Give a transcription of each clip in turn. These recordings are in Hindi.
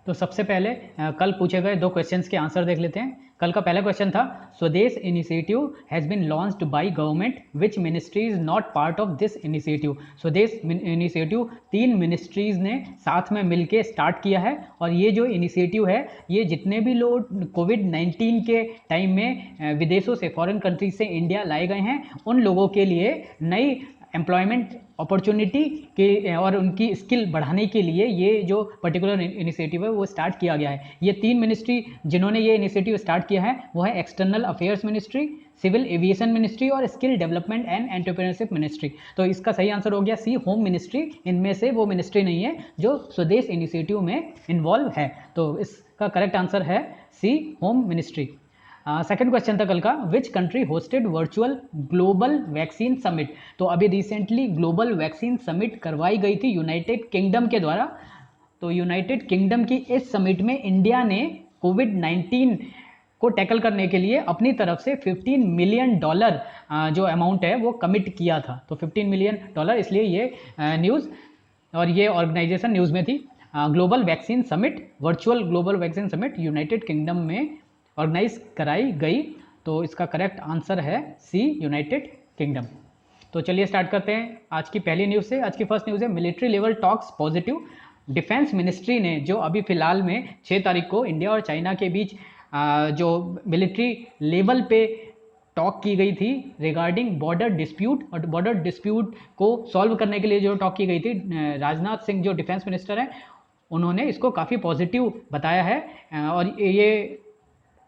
तो सबसे पहले कल पूछे गए 2 क्वेश्चंस के आंसर देख लेते हैं। कल का पहला क्वेश्चन था, Swadesh initiative has been launched by government, which ministry is not part of this initiative. Swadesh initiative 3 ministries ने साथ में मिलकर स्टार्ट किया है, और ये जो इनिशिएटिव है ये जितने भी लोग कोविड-19 के टाइम में विदेशों से, फॉरेन कंट्रीज से इंडिया लाए गए हैं, उन लोगों के लिए नई एम्प्लॉयमेंट अपॉर्चुनिटी के और उनकी स्किल बढ़ाने के लिए ये जो पर्टिकुलर इनिशिएटिव है वो स्टार्ट किया गया है। ये 3 मिनिस्ट्री जिन्होंने ये इनिशिएटिव स्टार्ट किया है वो है external affairs ministry, civil aviation ministry और skill development and entrepreneurship ministry. तो इसका सही आंसर हो गया सी, होम मिनिस्ट्री। इनमें से वो मिनिस्ट्री नहीं है जो स्वदेश इनिशिएटिव में इन्वॉल्व है। तो इसका करेक्ट आंसर है सी, होम मिनिस्ट्री। सेकंड क्वेश्चन था कल का, which country hosted virtual global vaccine summit. तो अभी रिसेंटली ग्लोबल वैक्सीन समिट करवाई गई थी यूनाइटेड किंगडम के द्वारा। तो यूनाइटेड किंगडम की इस समिट में इंडिया ने कोविड-19 को टैकल करने के लिए अपनी तरफ से $15 मिलियन जो अमाउंट है वो कमिट किया था। तो $15 मिलियन, इसलिए ये न्यूज़ और ये ऑर्गेनाइजेशन न्यूज़ में थी। Global vaccine summit, virtual global vaccine summit United kingdom में ऑर्गेनाइज कराई गई। तो इसका करेक्ट आंसर है सी, यूनाइटेड किंगडम। तो चलिए स्टार्ट करते हैं आज की पहली न्यूज़ से। आज की फर्स्ट न्यूज़ है, military level talks positive. Defence ministry ने जो अभी फिलहाल में 6 तारीख को इंडिया और चाइना के बीच जो मिलिट्री लेवल पे टॉक की गई थी रिगार्डिंग बॉर्डर डिस्प्यूट, और बॉर्डर डिस्प्यूट को सॉल्व करने के लिए जो टॉक की गई थी, राजनाथ सिंह जो डिफेंस मिनिस्टर हैं उन्होंने इसको काफ़ी पॉजिटिव बताया है। और ये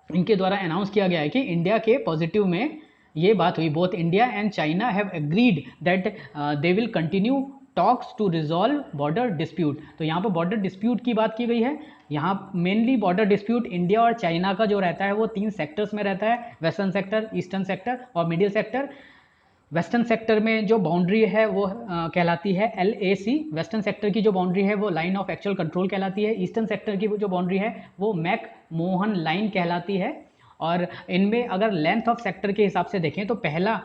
इनके द्वारा अनाउंस किया गया है कि इंडिया के पॉजिटिव में ये बात हुई, both India and China have agreed that they will continue talks to resolve border dispute. तो यहाँ पर बॉर्डर डिस्प्यूट की बात की गई है। यहाँ मेनली बॉर्डर डिस्प्यूट इंडिया और चाइना का जो रहता है वो 3 सेक्टर्स में रहता है, वेस्टर्न सेक्टर, ईस्टर्न सेक्टर और मिडिल सेक्टर। वेस्टर्न सेक्टर में जो बाउंड्री है वो कहलाती है LAC। वेस्टर्न सेक्टर की जो बाउंड्री है वो लाइन ऑफ एक्चुअल कंट्रोल कहलाती है। ईस्टर्न सेक्टर की जो बाउंड्री है वो मैक मोहन लाइन कहलाती है। और इनमें अगर लेंथ ऑफ सेक्टर के हिसाब से देखें तो पहला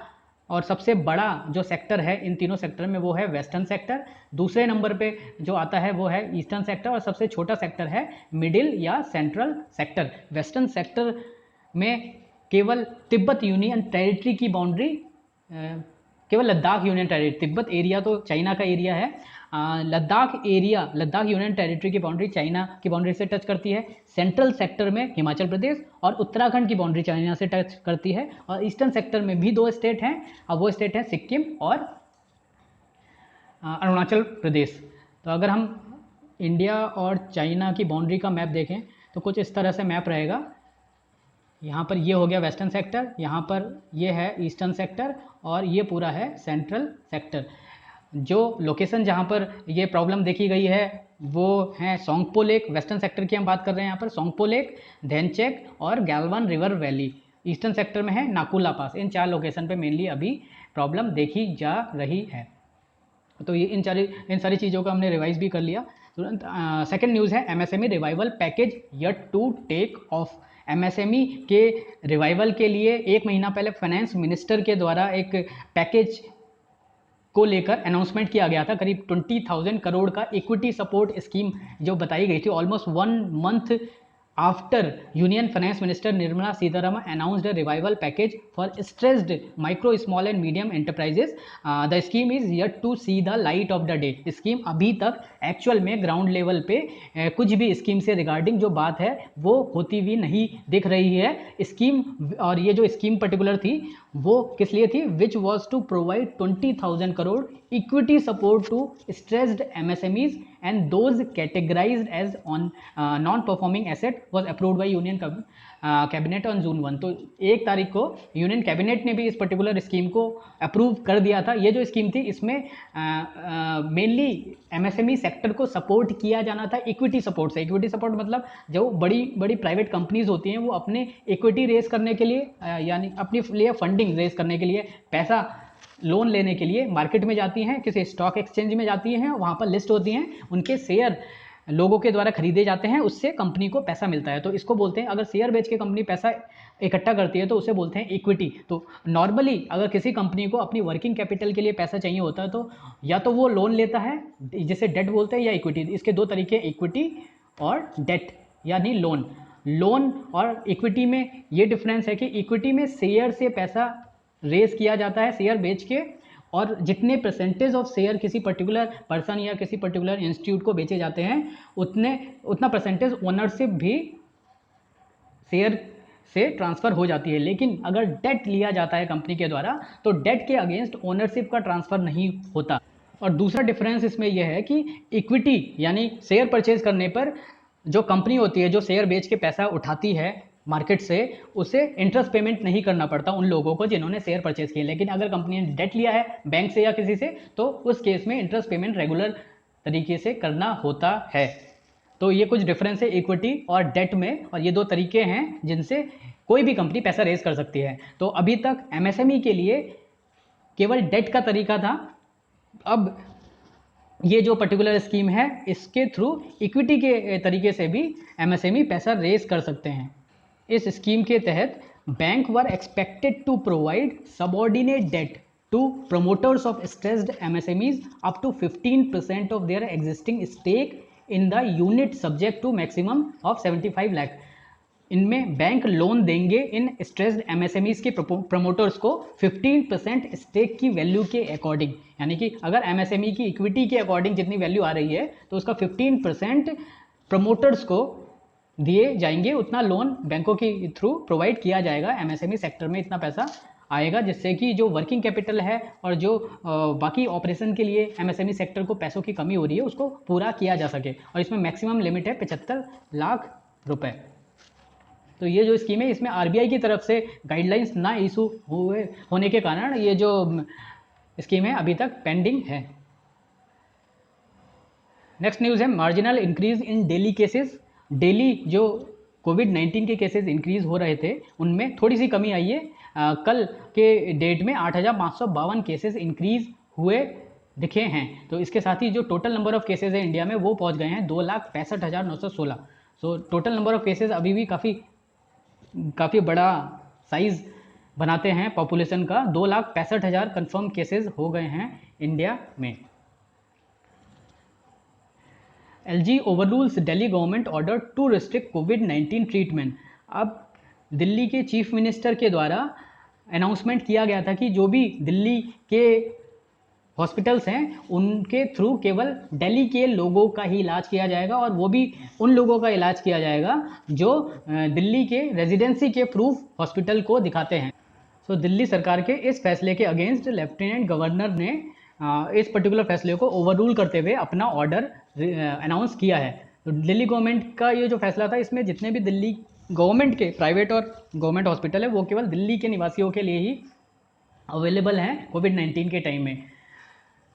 और सबसे बड़ा जो सेक्टर है इन तीनों सेक्टर में वो है वेस्टर्न सेक्टर। दूसरे नंबर पे जो आता है वो है ईस्टर्न सेक्टर, और सबसे छोटा सेक्टर है मिडिल या सेंट्रल सेक्टर। वेस्टर्न सेक्टर में केवल तिब्बत यूनियन टेरिटरी की बाउंड्री, केवल Ladakh union territory, Tibet area तो चाइना का एरिया है, Ladakh area, Ladakh union territory की बाउंड्री चाइना की बाउंड्री से टच करती है। सेंट्रल सेक्टर में हिमाचल प्रदेश और उत्तराखंड की बाउंड्री चाइना से टच करती है। और ईस्टर्न सेक्टर में भी 2 स्टेट हैं, अब वो स्टेट हैं सिक्किम और अरुणाचल प्रदेश। तो अगर हम इंडिया और चाइना की बाउंड्री का मैप देखें तो कुछ इस तरह से मैप रहेगा। यहाँ पर ये हो गया वेस्टर्न सेक्टर, यहाँ पर ये है ईस्टर्न सेक्टर और ये पूरा है सेंट्रल सेक्टर। जो लोकेशन जहाँ पर ये प्रॉब्लम देखी गई है वो है सोंगपो लेक, वेस्टर्न सेक्टर की हम बात कर रहे हैं यहाँ पर, सोंगपो लेक, धेनचेक और गैलवान रिवर वैली। ईस्टर्न सेक्टर में है नाकुला पास। इन 4 लोकेशन पे मेनली अभी प्रॉब्लम देखी जा रही है। तो ये इन सारी चीज़ों का हमने रिवाइज भी कर लिया तुरंत। सेकेंड न्यूज़ है, MSME revival package yet to take off. MSME के रिवाइवल के लिए 1 महीना पहले फाइनेंस मिनिस्टर के द्वारा एक पैकेज को लेकर अनाउंसमेंट किया गया था। करीब 20,000 करोड़ का इक्विटी सपोर्ट स्कीम जो बताई गई थी, almost 1 month after union finance minister Nirmala Sitharaman announced a revival package for stressed micro, small and medium enterprises. The scheme is yet to see the light of the day. Scheme अभी तक एक्चुअल में ग्राउंड लेवल पे कुछ भी स्कीम से रिगार्डिंग जो बात है वो होती हुई नहीं दिख रही है स्कीम। और ये जो स्कीम पर्टिकुलर थी वो किस लिए थी, which was to provide 20,000 crore equity support to stressed MSMEs and those categorized as on non-performing asset was approved by union cabinet on June 1। तो 1 तारीख को यूनियन कैबिनेट ने भी इस पर्टिकुलर स्कीम को अप्रूव कर दिया था। ये जो स्कीम थी इसमें मेनली MSME सेक्टर को सपोर्ट किया जाना था इक्विटी सपोर्ट से। इक्विटी सपोर्ट मतलब जो बड़ी बड़ी प्राइवेट कंपनीज होती हैं वो अपने इक्विटी रेस करने के लिए यानी अपने लिए फंडिंग रेस करने के लिए पैसा लोन लेने के लिए मार्केट में जाती हैं, किसी स्टॉक एक्सचेंज में जाती हैं, वहाँ पर लिस्ट होती हैं, उनके शेयर लोगों के द्वारा खरीदे जाते हैं, उससे कंपनी को पैसा मिलता है। तो इसको बोलते हैं, अगर शेयर बेच के कंपनी पैसा इकट्ठा करती है तो उसे बोलते हैं इक्विटी। तो नॉर्मली अगर किसी कंपनी को अपनी वर्किंग कैपिटल के लिए पैसा चाहिए होता है तो या तो वो लोन लेता है जिसे डेट बोलते हैं या इक्विटी। इसके 2 तरीके, इक्विटी और डेट यानी लोन। लोन और इक्विटी में ये डिफरेंस है कि इक्विटी में शेयर से पैसा रेज किया जाता है, शेयर बेच के, और जितने परसेंटेज ऑफ शेयर किसी पर्टिकुलर पर्सन या किसी पर्टिकुलर इंस्टीट्यूट को बेचे जाते हैं उतना परसेंटेज ओनरशिप भी शेयर से ट्रांसफ़र हो जाती है। लेकिन अगर डेट लिया जाता है कंपनी के द्वारा तो डेट के अगेंस्ट ओनरशिप का ट्रांसफ़र नहीं होता। और दूसरा डिफरेंस इसमें यह है कि इक्विटी यानी शेयर परचेज करने पर जो कंपनी होती है जो शेयर बेच के पैसा उठाती है मार्केट से, उसे इंटरेस्ट पेमेंट नहीं करना पड़ता उन लोगों को जिन्होंने शेयर परचेज किए। लेकिन अगर कंपनी ने डेट लिया है बैंक से या किसी से तो उस केस में इंटरेस्ट पेमेंट रेगुलर तरीके से करना होता है। तो ये कुछ डिफरेंस है इक्विटी और डेट में, और ये दो तरीके हैं जिनसे कोई भी कंपनी पैसा रेज कर सकती है। तो अभी तक एमएसएमई के लिए केवल डेट का तरीका था, अब ये जो पर्टिकुलर स्कीम है इसके थ्रू इक्विटी के तरीके से भी एमएसएमई पैसा रेज कर सकते हैं। इस स्कीम के तहत bank were expected to provide subordinate debt to promoters of stressed MSMEs up to 15% of their existing stake in the unit subject to maximum of 75 lakh. इनमें बैंक लोन देंगे इन स्ट्रेस्ड एमएसएमईज के प्रमोटर्स को 15% स्टेक की वैल्यू के अकॉर्डिंग, यानी कि अगर एमएसएमई की इक्विटी के अकॉर्डिंग जितनी वैल्यू आ रही है तो उसका 15% प्रमोटर्स को दिए जाएंगे, उतना लोन बैंकों के थ्रू प्रोवाइड किया जाएगा। एमएसएमई सेक्टर में इतना पैसा आएगा जिससे कि जो वर्किंग कैपिटल है और जो बाकी ऑपरेशन के लिए एमएसएमई सेक्टर को पैसों की कमी हो रही है उसको पूरा किया जा सके। और इसमें मैक्सिमम लिमिट है 75 लाख रुपए। तो ये जो स्कीम है इसमें आरबीआई की तरफ से गाइडलाइंस ना इशू होने के कारण ये जो स्कीम है अभी तक पेंडिंग है। नेक्स्ट न्यूज़ है marginal increase in daily cases. Daily जो कोविड-19 के केसेस इंक्रीज हो रहे थे उनमें थोड़ी सी कमी आई है। कल के डेट में 8,552 केसेस इंक्रीज हुए दिखे हैं। तो इसके साथ ही जो टोटल नंबर ऑफ केसेस है इंडिया में वो पहुंच गए हैं 2,65,916। So total number of cases अभी भी काफ़ी बड़ा साइज बनाते हैं पॉपुलेशन का। 2,65,000 कंफर्म केसेस हो गए हैं इंडिया में। LG overrules Delhi government order to restrict कोविड-19 ट्रीटमेंट। अब दिल्ली के चीफ मिनिस्टर के द्वारा अनाउंसमेंट किया गया था कि जो भी दिल्ली के हॉस्पिटल्स हैं उनके थ्रू केवल दिल्ली के लोगों का ही इलाज किया जाएगा, और वो भी उन लोगों का इलाज किया जाएगा जो दिल्ली के रेजिडेंसी के प्रूफ हॉस्पिटल को दिखाते हैं। सो दिल्ली सरकार के इस फैसले के अगेंस्ट लेफ्टिनेंट गवर्नर ने इस पर्टिकुलर फैसले को ओवररूल करते हुए अपना ऑर्डर अनाउंस किया है। तो दिल्ली गवर्नमेंट का ये जो फैसला था इसमें जितने भी दिल्ली गवर्नमेंट के प्राइवेट और गवर्नमेंट हॉस्पिटल है वो केवल दिल्ली के निवासियों के लिए ही अवेलेबल हैं कोविड-19 के टाइम में।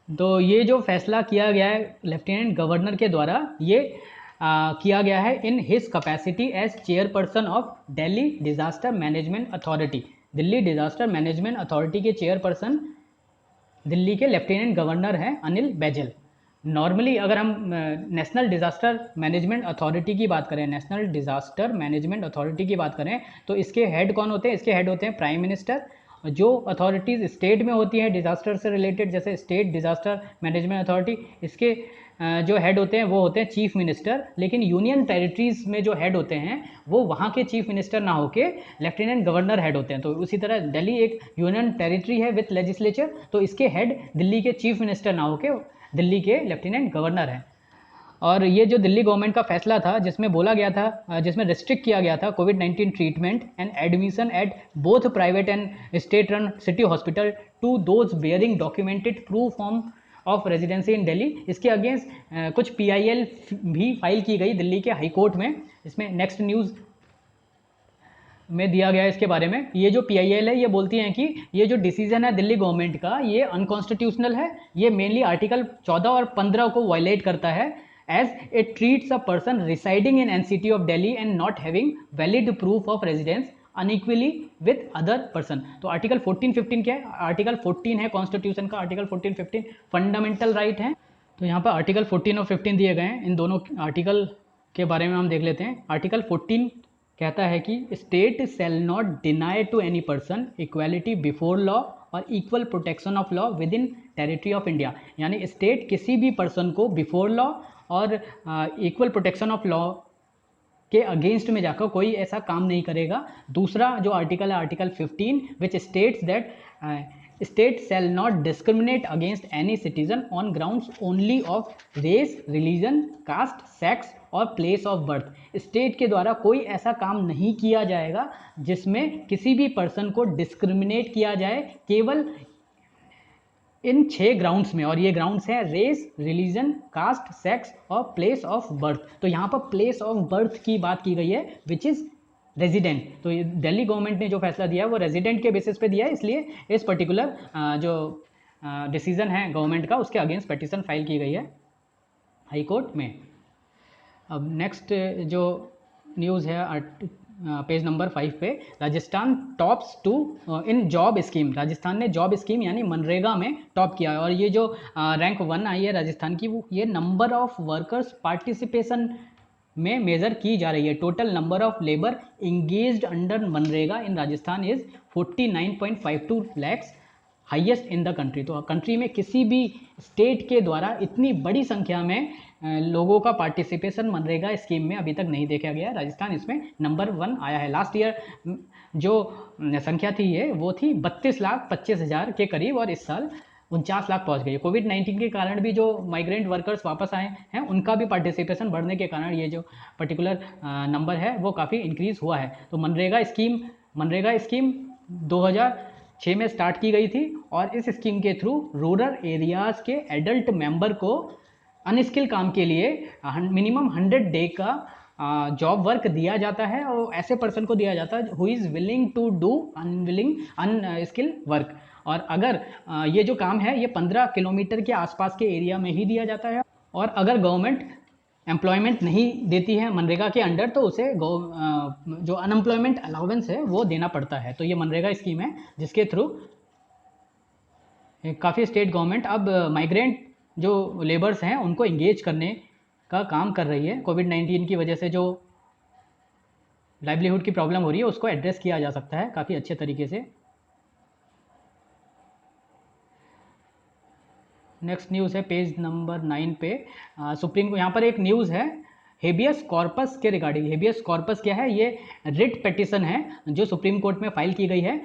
तो ये जो फैसला किया गया है लेफ्टिनेंट गवर्नर के द्वारा ये किया गया है in his capacity as chairperson of Delhi disaster management authority. Delhi disaster management authority के चेयरपर्सन दिल्ली के लेफ्टिनेंट गवर्नर हैं अनिल बैजल। नॉर्मली अगर हम नेशनल डिजास्टर मैनेजमेंट अथॉरिटी की बात करें, नेशनल डिजास्टर मैनेजमेंट अथॉरिटी की बात करें तो इसके हेड कौन होते हैं? इसके हेड होते हैं प्राइम मिनिस्टर। जो अथॉरिटीज़ स्टेट में होती हैं डिजास्टर से रिलेटेड, जैसे स्टेट डिजास्टर मैनेजमेंट अथॉरिटी, इसके जो हेड होते हैं वो होते हैं चीफ मिनिस्टर। लेकिन यूनियन टेरिटरीज़ में जो हेड होते हैं वो वहाँ के चीफ मिनिस्टर ना होके लेफ्टिनेंट गवर्नर हेड होते हैं। तो उसी तरह दिल्ली एक यूनियन टेरिटरी है विथ लेजिस्लेचर, तो इसके हेड दिल्ली के चीफ मिनिस्टर ना होके दिल्ली के लेफ्टिनेंट गवर्नर हैं। और ये जो दिल्ली गवर्नमेंट का फैसला था जिसमें बोला गया था, जिसमें रिस्ट्रिक्ट किया गया था कोविड-19 treatment and admission at both private and state run city hospital to those bearing documented proof of residency in Delhi, इसके अगेंस्ट कुछ PIL भी फाइल की गई दिल्ली के हाई कोर्ट में। इसमें नेक्स्ट न्यूज़ में दिया गया है इसके बारे में। ये जो PIL है ये बोलती हैं कि ये जो डिसीजन है दिल्ली गवर्नमेंट का ये अनकॉन्स्टिट्यूशनल है। ये मेनली आर्टिकल 14 और 15 को वायलेट करता है, as it treats a person residing in NCT of Delhi and not having valid proof of residence unequally with other person। तो आर्टिकल 14-15 क्या है? आर्टिकल 14 है कॉन्स्टिट्यूशन का, आर्टिकल 14-15 फंडामेंटल राइट है। तो यहाँ पर आर्टिकल 14 और 15 दिए गए हैं। इन दोनों आर्टिकल के बारे में हम देख लेते हैं। आर्टिकल 14 कहता है कि state shall not deny to any person equality before law और equal protection of law within territory of India. यानी स्टेट किसी भी पर्सन को बिफोर लॉ और इक्वल प्रोटेक्शन ऑफ लॉ के अगेंस्ट में जाकर कोई ऐसा काम नहीं करेगा। दूसरा जो आर्टिकल है article 15 which states that state shall not discriminate against any citizen on grounds only of race, religion, caste, sex और प्लेस ऑफ बर्थ। स्टेट के द्वारा कोई ऐसा काम नहीं किया जाएगा जिसमें किसी भी पर्सन को डिस्क्रिमिनेट किया जाए, केवल इन 6 ग्राउंड्स में, और ये ग्राउंड्स हैं रेस, रिलीजन, कास्ट, सेक्स और प्लेस ऑफ बर्थ। तो यहाँ पर प्लेस ऑफ बर्थ की बात की गई है विच इज़ रेजिडेंट। तो ये दिल्ली गवर्नमेंट ने जो फैसला दिया है वो रेजिडेंट के बेसिस पे दिया है, इसलिए इस पर्टिकुलर जो डिसीजन है गवर्नमेंट का उसके अगेंस्ट पिटीशन फाइल की गई है हाई कोर्ट में। अब नेक्स्ट जो न्यूज़ है पेज नंबर 5 पे, Rajasthan tops two in job scheme. Rajasthan ने जॉब स्कीम यानी मनरेगा में टॉप किया है, और ये जो रैंक 1 आई है राजस्थान की, वो ये नंबर ऑफ वर्कर्स पार्टिसिपेशन में मेजर की जा रही है। Total number of labour engaged under MNREGA in Rajasthan is 49.52 lakhs, highest in the country. तो कंट्री में किसी भी स्टेट के द्वारा इतनी बड़ी संख्या में लोगों का पार्टिसिपेशन मनरेगा स्कीम में अभी तक नहीं देखा गया है। राजस्थान इसमें नंबर 1 आया है। लास्ट ईयर जो संख्या थी ये वो थी 32,25,000 के करीब, और इस साल 49 लाख पहुंच गई है। कोविड-19 के कारण भी जो माइग्रेंट वर्कर्स वापस आए हैं उनका भी पार्टिसिपेशन बढ़ने के कारण ये जो पर्टिकुलर नंबर है वो काफ़ी इंक्रीज हुआ है। तो मनरेगा स्कीम 2006 में स्टार्ट की गई थी, और इस स्कीम के थ्रू रूरल एरियाज़ के एडल्ट मेंबर को अनस्किल काम के लिए मिनिमम 100 डे का जॉब वर्क दिया जाता है, और ऐसे पर्सन को दिया जाता है who is willing to do unskilled work. और अगर ये जो काम है ये 15 किलोमीटर के आसपास के एरिया में ही दिया जाता है, और अगर गवर्नमेंट एम्प्लॉयमेंट नहीं देती है मनरेगा के अंडर तो उसे जो अनएम्प्लॉयमेंट अलाउंस है वो देना पड़ता है। तो ये मनरेगा स्कीम है जिसके थ्रू काफ़ी स्टेट गवर्नमेंट अब माइग्रेंट जो लेबर्स हैं उनको इंगेज करने का काम कर रही है। कोविड-19 की वजह से जो लाइवलीहुड की प्रॉब्लम हो रही है उसको एड्रेस किया जा सकता है काफ़ी अच्छे तरीके से। नेक्स्ट न्यूज़ है पेज नंबर 9 पे, सुप्रीम को यहाँ पर एक न्यूज़ है हेबियस कॉर्पस के रिगार्डिंग। हेबियस कॉर्पस क्या है? ये रिट पिटिशन है जो सुप्रीम कोर्ट में फाइल की गई है।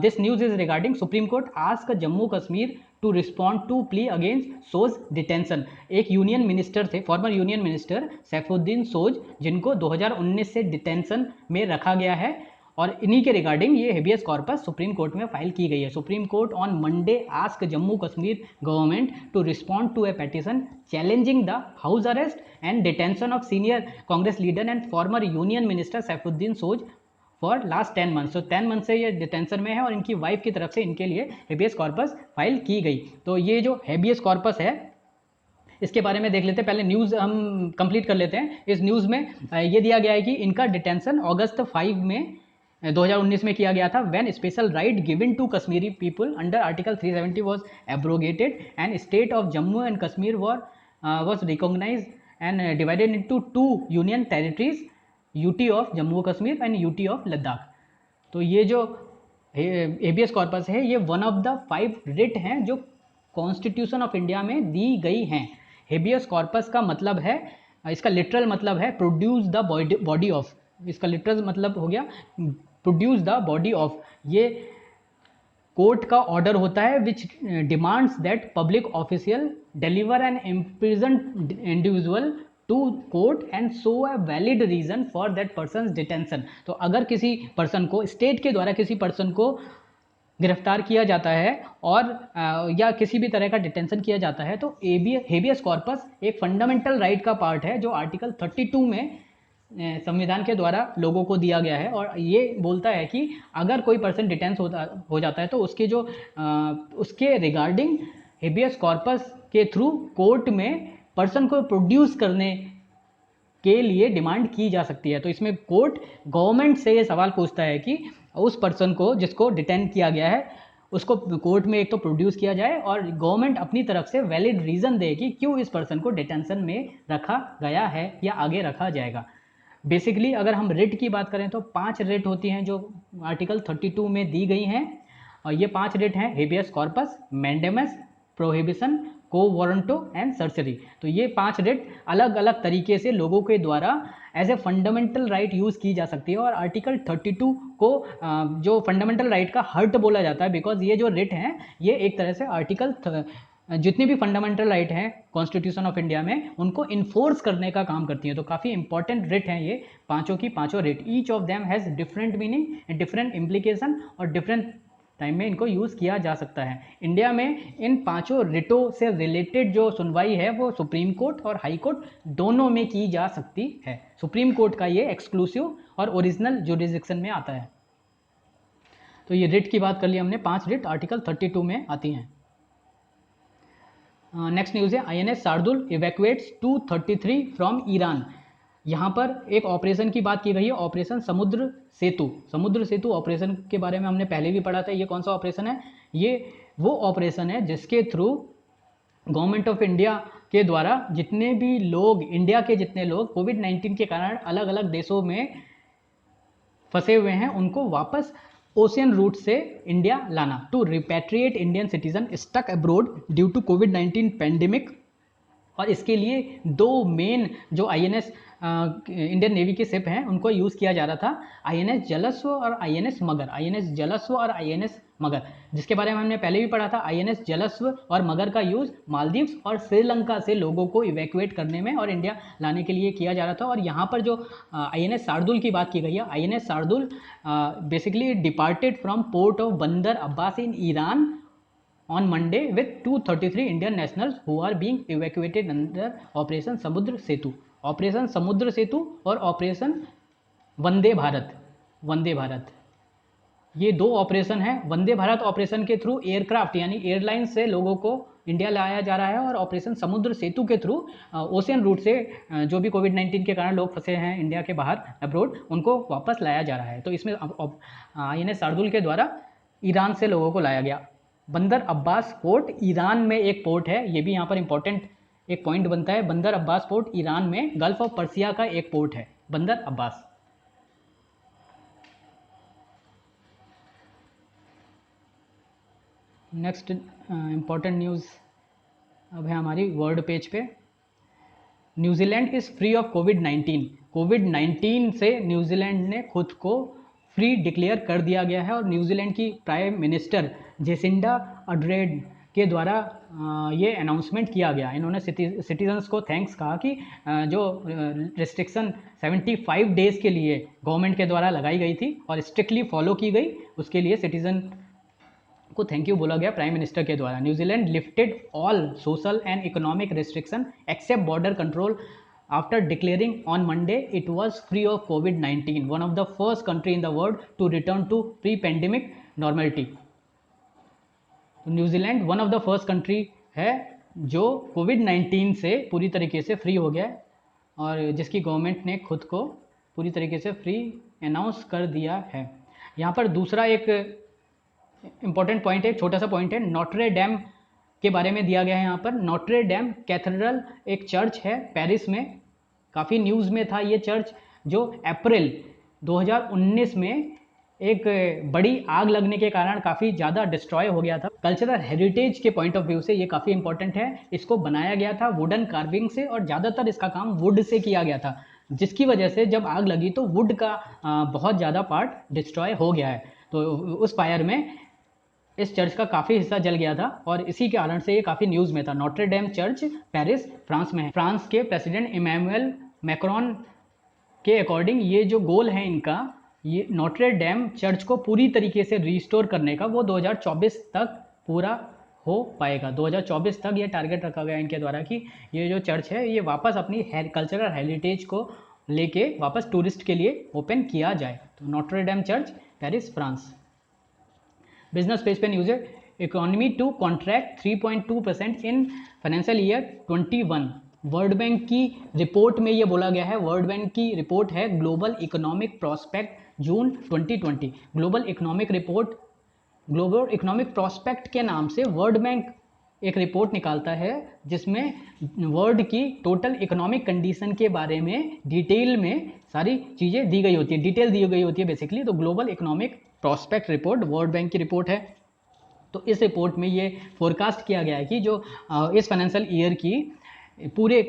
This news is regarding supreme court ask Jammu Kashmir to respond to plea against Soz detention. एक यूनियन मिनिस्टर थे, former union minister Saifuddin Soz, जिनको 2019 से डिटेंशन में रखा गया है, और इन्हीं के रिगार्डिंग ये हेबियस कॉर्पस सुप्रीम कोर्ट में फाइल की गई है। Supreme court on Monday ask Jammu Kashmir government to respond to a petition challenging the house arrest and detention of senior Congress leader and former union minister Saifuddin Soz for last 10 months. तो 10 मंथ से ये डिटेंशन में है, और इनकी वाइफ की तरफ से इनके लिए हेबियस कॉर्पस फाइल की गई। तो ये जो हेबियस कॉर्पस है इसके बारे में देख लेते हैं, पहले न्यूज़ हम कंप्लीट कर लेते हैं। इस न्यूज़ में ये दिया गया है कि इनका डिटेंशन अगस्त 5 में 2019 में किया गया था, when special right given to Kashmiri people under article 370 was abrogated and state of Jammu and Kashmir was recognized and divided into 2 union territories, UT of Jammu Kashmir and UT of Ladakh. तो ये जो हेबियस कॉर्पस है ये वन ऑफ द 5 रिट हैं जो कॉन्स्टिट्यूशन ऑफ इंडिया में दी गई हैं। हेबियस कॉर्पस का मतलब है, इसका लिटरल मतलब है प्रोड्यूस द बॉडी ऑफ, इसका लिटरल मतलब हो गया प्रोड्यूस द बॉडी ऑफ। ये कोर्ट का ऑर्डर होता है which demands that public official deliver an imprisoned individual to court and show a valid reason for that person detention. तो अगर किसी पर्सन को स्टेट के द्वारा किसी पर्सन को गिरफ्तार किया जाता है और या किसी भी तरह का डिटेंशन किया जाता है, तो हेबियस कॉर्पस एक फंडामेंटल राइट का पार्ट है जो आर्टिकल 32 में संविधान के द्वारा लोगों को दिया गया है, और ये बोलता है कि अगर कोई पर्सन डिटेंस हो जाता है तो उसके जो उसके रिगार्डिंग हेबियस कॉर्पस के थ्रू कोर्ट में पर्सन को प्रोड्यूस करने के लिए डिमांड की जा सकती है। तो इसमें कोर्ट गवर्नमेंट से ये सवाल पूछता है कि उस पर्सन को जिसको डिटेन किया गया है उसको कोर्ट में एक तो प्रोड्यूस किया जाए, और गवर्नमेंट अपनी तरफ से वैलिड रीज़न दे कि क्यों इस पर्सन को डिटेंशन में रखा गया है या आगे रखा जाएगा। बेसिकली अगर हम रिट की बात करें तो 5 रिट होती हैं जो आर्टिकल 32 में दी गई हैं, और ये 5 रिट हैं habeas corpus, mandamus, prohibition, quo warranto and certiorari. तो ये 5 रिट अलग अलग तरीके से लोगों के द्वारा as a fundamental right use की जा सकती है। और आर्टिकल 32 को जो फंडामेंटल राइट का हर्ट बोला जाता है, बिकॉज ये जो रिट हैं ये एक तरह से आर्टिकल जितनी भी फंडामेंटल राइट हैं कॉन्स्टिट्यूशन ऑफ इंडिया में उनको इन्फोर्स करने का काम करती है। तो काफ़ी इंपॉर्टेंट रिट हैं ये पांचों की पांचों writ. Each of them has different meaning, different implication और डिफरेंट टाइम में इनको यूज़ किया जा सकता है। इंडिया में इन पांचों रिटों से रिलेटेड जो सुनवाई है वो सुप्रीम कोर्ट और हाई कोर्ट दोनों में की जा सकती है। सुप्रीम कोर्ट का ये एक्सक्लूसिव और ओरिजिनल जुरिडिक्शन में आता है। तो ये रिट की बात कर ली हमने, 5 रिट आर्टिकल 32 में आती हैं। नेक्स्ट न्यूज़ है आईएनएस शार्दुल इवैक्यूएट्स 233 फ्रॉम ईरान। यहाँ पर एक ऑपरेशन की बात की गई है, ऑपरेशन समुद्र सेतु। समुद्र सेतु ऑपरेशन के बारे में हमने पहले भी पढ़ा था। ये कौन सा ऑपरेशन है? ये वो ऑपरेशन है जिसके थ्रू गवर्नमेंट ऑफ इंडिया के द्वारा जितने भी लोग, इंडिया के जितने लोग कोविड-19 के कारण अलग अलग देशों में फंसे हुए हैं उनको वापस ओशियन रूट से इंडिया लाना, to repatriate Indian citizen stuck abroad due to कोविड-19 पैंडेमिक। और इसके लिए 2 मेन जो आईएनएस इंडियन नेवी के शिप हैं उनको यूज़ किया जा रहा था, आईएनएस जलस्व और आईएनएस मगर। आईएनएस जलस्व और आईएनएस मगर, जिसके बारे में हमने पहले भी पढ़ा था। आईएनएस जलस्व और मगर का यूज़ मालदीव्स और श्रीलंका से लोगों को इवैक्यूएट करने में और इंडिया लाने के लिए किया जा रहा था। और यहाँ पर जो आईएनएस शार्दुल की बात की गई है, INS Shardul basically departed from port of Bandar Abbas in Iran on Monday with 233 Indian nationals who are being evacuated under operation समुद्र सेतु। ऑपरेशन समुद्र सेतु और ऑपरेशन वंदे भारत, वंदे भारत, ये 2 ऑपरेशन हैं। वंदे भारत ऑपरेशन के थ्रू एयरक्राफ्ट यानी एयरलाइन से लोगों को इंडिया लाया जा रहा है और ऑपरेशन समुद्र सेतु के थ्रू ओशियन रूट से जो भी कोविड-19 के कारण लोग फंसे हैं इंडिया के बाहर अब्रोड उनको वापस लाया जा रहा है। तो इसमें आईएनएस शार्दुल के द्वारा ईरान से लोगों को लाया गया। बंदर अब्बास पोर्ट ईरान में एक पोर्ट है, ये भी यहाँ पर इंपॉर्टेंट एक पॉइंट बनता है। बंदर अब्बास पोर्ट ईरान में गल्फ ऑफ पर्सिया का एक पोर्ट है, बंदर अब्बास। नेक्स्ट इंपॉर्टेंट न्यूज़ अब है हमारी वर्ल्ड पेज पे। न्यूजीलैंड इज़ फ्री ऑफ कोविड-19। कोविड-19 से न्यूजीलैंड ने खुद को फ्री डिक्लेयर कर दिया गया है। और न्यूजीलैंड की प्राइम मिनिस्टर जेसिंडा अड्रेड के द्वारा ये अनाउंसमेंट किया गया। इन्होंने सिटीजन्स को थैंक्स कहा कि जो रिस्ट्रिक्शन 75 डेज़ के लिए गवर्नमेंट के द्वारा लगाई गई थी और स्ट्रिक्टली फॉलो की गई, उसके लिए सिटीजन को थैंक यू बोला गया प्राइम मिनिस्टर के द्वारा। New Zealand lifted all social and economic restriction except border control after declaring on Monday it was free of COVID-19, one of the first country in the world to return to pre-pandemic normality। New Zealand one of the first country है जो कोविड-19 से पूरी तरीके से फ्री हो गया है और जिसकी गवर्नमेंट ने खुद को पूरी तरीके से फ्री अनाउंस कर दिया है। यहाँ पर दूसरा एक इम्पॉर्टेंट पॉइंट है, एक छोटा सा पॉइंट है, नोट्रे डेम के बारे में दिया गया है। यहाँ पर नोट्रे डेम कैथेड्रल एक चर्च है पेरिस में, काफ़ी न्यूज़ में था ये चर्च, जो अप्रैल 2019 में एक बड़ी आग लगने के कारण काफ़ी ज़्यादा डिस्ट्रॉय हो गया था। कल्चरल हेरिटेज के पॉइंट ऑफ व्यू से ये काफ़ी इंपॉर्टेंट है। इसको बनाया गया था वुडन कार्विंग से और ज़्यादातर इसका काम वुड से किया गया था, जिसकी वजह से जब आग लगी तो वुड का बहुत ज़्यादा पार्ट डिस्ट्रॉय हो गया है। तो उस फायर में इस चर्च का काफ़ी हिस्सा जल गया था और इसी के कारण से ये काफ़ी न्यूज़ में था। Notre Dame church Paris France में है। फ्रांस के प्रेसिडेंट इमैनुअल मैक्रोन के अकॉर्डिंग ये जो गोल है इनका, ये नोट्रे डेम चर्च को पूरी तरीके से रिस्टोर करने का, वो 2024 तक पूरा हो पाएगा। 2024 तक ये टारगेट रखा गया इनके द्वारा कि ये जो चर्च है ये वापस अपनी कल्चरल हेरिटेज को लेके वापस टूरिस्ट के लिए ओपन किया जाए। तो Notre Dame church Paris France. Business page पे न्यूज़ है, economy to contract 3.2% in financial year 21। World bank की रिपोर्ट में ये बोला गया है, वर्ल्ड बैंक की रिपोर्ट है global economic prospect June 2020। Global economic report, global economic prospect के नाम से वर्ल्ड बैंक एक रिपोर्ट निकालता है जिसमें वर्ल्ड की टोटल इकोनॉमिक कंडीशन के बारे में डिटेल में सारी चीज़ें दी गई होती है, डिटेल दी गई होती है बेसिकली। तो global economic prospect report world bank की रिपोर्ट है। तो इस रिपोर्ट में ये फोरकास्ट किया गया है कि जो इस फाइनेंशियल ईयर की पूरे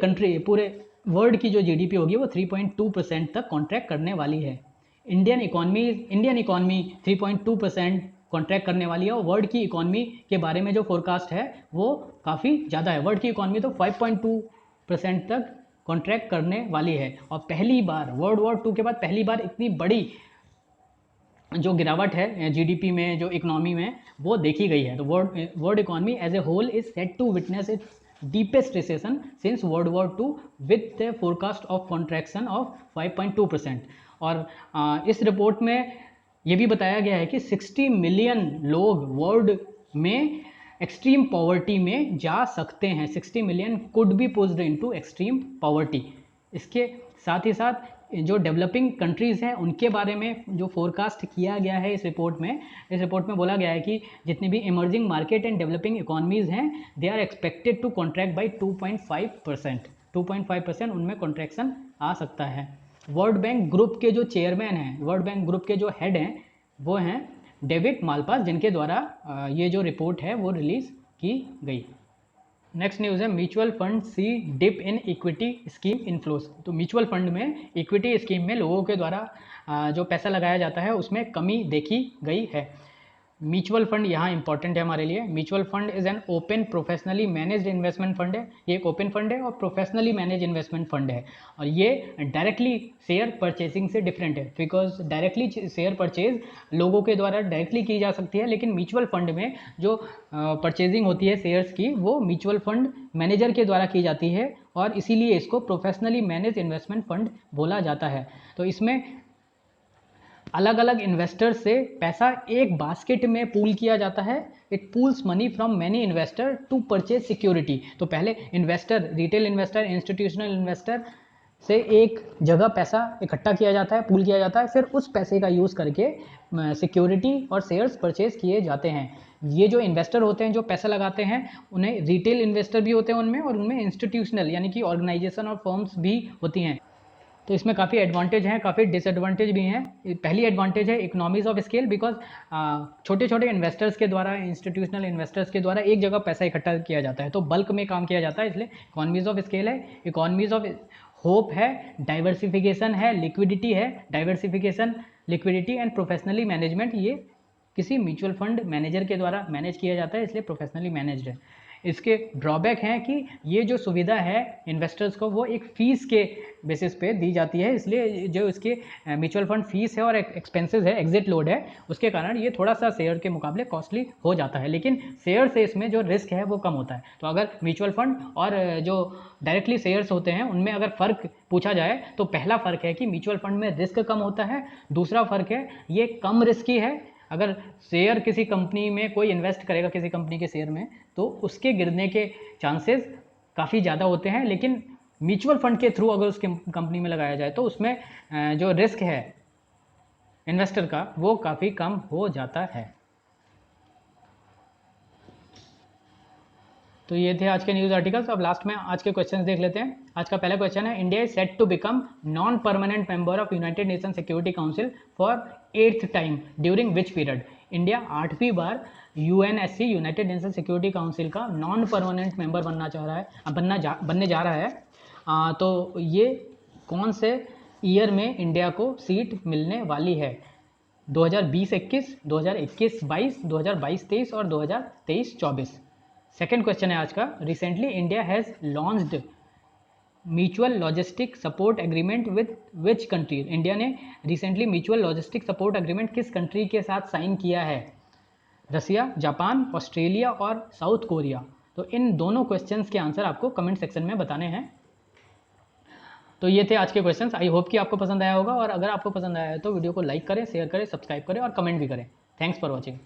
वर्ल्ड की जो जीडीपी होगी वो 3.2% तक कॉन्ट्रैक्ट करने वाली है। इंडियन इकॉनमी 3.2% कॉन्ट्रैक्ट करने वाली है, और वर्ल्ड की इकॉनमी के बारे में जो फोरकास्ट है वो काफ़ी ज़्यादा है। वर्ल्ड की इकॉनमी तो 5.2% तक कॉन्ट्रैक्ट करने वाली है, और पहली बार वर्ल्ड वॉर 2 के बाद पहली बार इतनी बड़ी जो गिरावट है जीडीपी में, जो इकोनॉमी में, वो देखी गई है। तो world economy as a whole is set to witness its deepest recession since world war 2 with the forecast of contraction of 5.2%। और इस रिपोर्ट में ये भी बताया गया है कि 60 मिलियन लोग वर्ल्ड में एक्सट्रीम पॉवर्टी में जा सकते हैं। 60 million could be pushed into extreme poverty. इसके साथ ही साथ जो डेवलपिंग कंट्रीज़ हैं उनके बारे में जो फोरकास्ट किया गया है इस रिपोर्ट में बोला गया है कि जितनी भी emerging market and developing economies हैं they are expected to contract by 2.5%। 2.5% उनमें कॉन्ट्रैक्शन आ सकता है। वर्ल्ड बैंक ग्रुप के जो चेयरमैन हैं, वर्ल्ड बैंक ग्रुप के जो हेड हैं, वो हैं डेविड मालपास, जिनके द्वारा ये जो रिपोर्ट है वो रिलीज़ की गई। नेक्स्ट न्यूज़ है mutual fund see dip in equity scheme inflows. तो म्यूचुअल फंड में इक्विटी स्कीम में लोगों के द्वारा जो पैसा लगाया जाता है उसमें कमी देखी गई है। म्यूचुअल फंड यहाँ इंपॉर्टेंट है हमारे लिए। Mutual fund is an open professionally managed investment fund है। ये एक ओपन फंड है और प्रोफेशनली मैनेज इन्वेस्टमेंट फंड है, और ये डायरेक्टली शेयर परचेसिंग से डिफरेंट है, बिकॉज डायरेक्टली शेयर परचेज लोगों के द्वारा डायरेक्टली की जा सकती है, लेकिन म्यूचुअल फंड में जो परचेजिंग होती है शेयर्स की वो म्यूचुअल फंड मैनेजर के द्वारा की जाती है, और इसीलिए इसको प्रोफेशनली मैनेज इन्वेस्टमेंट फंड बोला जाता है। तो इसमें अलग अलग इन्वेस्टर से पैसा एक बास्केट में पूल किया जाता है। It pools money from many investor to purchase security. तो पहले investor, retail investor, institutional investor से एक जगह पैसा इकट्ठा किया जाता है, पूल किया जाता है, फिर उस पैसे का यूज़ करके सिक्योरिटी और शेयर्स परचेज किए जाते हैं। ये जो इन्वेस्टर होते हैं जो पैसा लगाते हैं उन्हें रिटेल इन्वेस्टर भी होते हैं उनमें, और उनमें इंस्टीट्यूशनल यानी कि ऑर्गेनाइजेशन और फर्म्स भी होती हैं। तो इसमें काफ़ी एडवांटेज हैं, काफ़ी डिसएडवांटेज भी हैं। पहली एडवांटेज है इकोनॉमीज ऑफ स्केल, बिकॉज छोटे छोटे इन्वेस्टर्स के द्वारा, इंस्टीट्यूशनल इन्वेस्टर्स के द्वारा एक जगह पैसा इकट्ठा किया जाता है, तो बल्क में काम किया जाता है, इसलिए इकोनॉमीज ऑफ स्केल है। इकोनॉमीज ऑफ होप है, डाइवर्सिफिकेशन है, लिक्विडिटी है। Diversification, liquidity and professionally management, ये किसी म्यूचुअल फंड मैनेजर के द्वारा मैनेज किया जाता है, इसलिए प्रोफेशनली मैनेज्ड है। इसके ड्रॉबैक हैं कि ये जो सुविधा है इन्वेस्टर्स को वो एक फ़ीस के बेसिस पे दी जाती है, इसलिए जो इसके म्यूचुअल फंड फीस है और एक्सपेंसेस है, एग्जिट लोड है, उसके कारण ये थोड़ा सा शेयर के मुकाबले कॉस्टली हो जाता है। लेकिन शेयर से इसमें जो रिस्क है वो कम होता है। तो अगर म्यूचुअल फंड और जो डायरेक्टली शेयर्स होते हैं उनमें अगर फ़र्क पूछा जाए तो पहला फ़र्क है कि म्यूचुअल फंड में रिस्क कम होता है। दूसरा फ़र्क है ये कम रिस्की है। अगर शेयर किसी कंपनी में कोई इन्वेस्ट करेगा किसी कंपनी के शेयर में, तो उसके गिरने के चांसेस काफ़ी ज़्यादा होते हैं, लेकिन म्यूचुअल फंड के थ्रू अगर उस कंपनी में लगाया जाए तो उसमें जो रिस्क है इन्वेस्टर का वो काफ़ी कम हो जाता है। तो ये थे आज के न्यूज़ आर्टिकल्स। अब लास्ट में आज के क्वेश्चंस देख लेते हैं। आज का पहला क्वेश्चन है, India is set to become non permanent member of United Nation Security Council for 8th time during which period. India 8वीं बार UNSC, United Nation Security Council का नॉन परमानेंट मेंबर बनना चाह रहा है, बनने जा रहा है। तो ये कौन से ईयर में इंडिया को सीट मिलने वाली है? 2020-21, 2021-22, 2022-23 और 2023-24। सेकेंड क्वेश्चन है आज का, recently India has launched mutual logistic support agreement with which country. India ने recently mutual logistic support agreement किस कंट्री के साथ साइन किया है? रसिया, जापान, ऑस्ट्रेलिया और साउथ कोरिया। तो इन दोनों क्वेश्चंस के आंसर आपको कमेंट सेक्शन में बताने हैं। तो ये थे आज के क्वेश्चंस। आई होप कि आपको पसंद आया होगा, और अगर आपको पसंद आया है तो वीडियो को लाइक करें, शेयर करें, सब्सक्राइब करें और कमेंट भी करें। Thanks for watching.